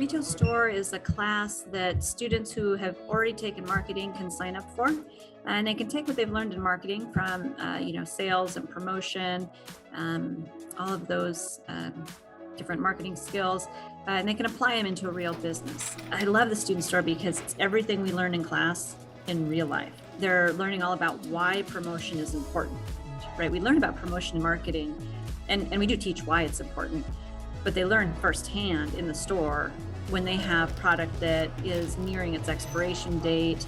Retail store is a class that students who have already taken marketing can sign up for, and they can take what they've learned in marketing from, sales and promotion, all of those different marketing skills, and they can apply them into a real business. I love the student store because it's everything we learn in class in real life. They're learning all about why promotion is important, right? We learn about promotion and marketing, and we do teach why it's important, but they learn firsthand in the store when they have product that is nearing its expiration date,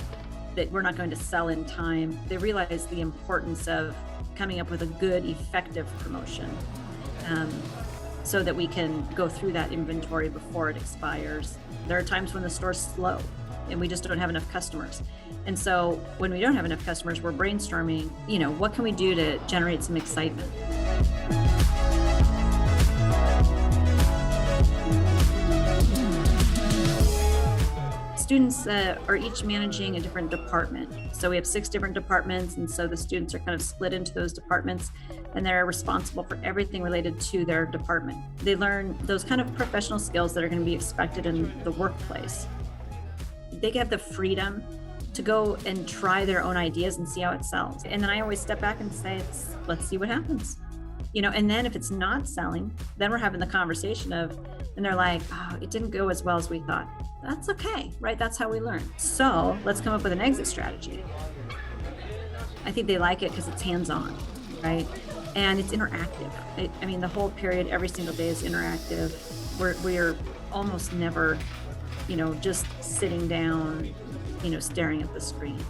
that we're not going to sell in time. They realize the importance of coming up with a good, effective promotion, so that we can go through that inventory before it expires. There are times when the store's slow and we just don't have enough customers. And so when we don't have enough customers, we're brainstorming, what can we do to generate some excitement? Students are each managing a different department. So we have 6 different departments, and so the students are kind of split into those departments, and they're responsible for everything related to their department. They learn those kind of professional skills that are going to be expected in the workplace. They get the freedom to go and try their own ideas and see how it sells. And then I always step back and say, let's see what happens. And then if it's not selling, then we're having the conversation and they're like, oh, it didn't go as well as we thought. That's okay, right? That's how we learn. So let's come up with an exit strategy. I think they like it because it's hands-on, right? And it's interactive. The whole period, every single day is interactive. We're almost never, just sitting down, staring at the screen.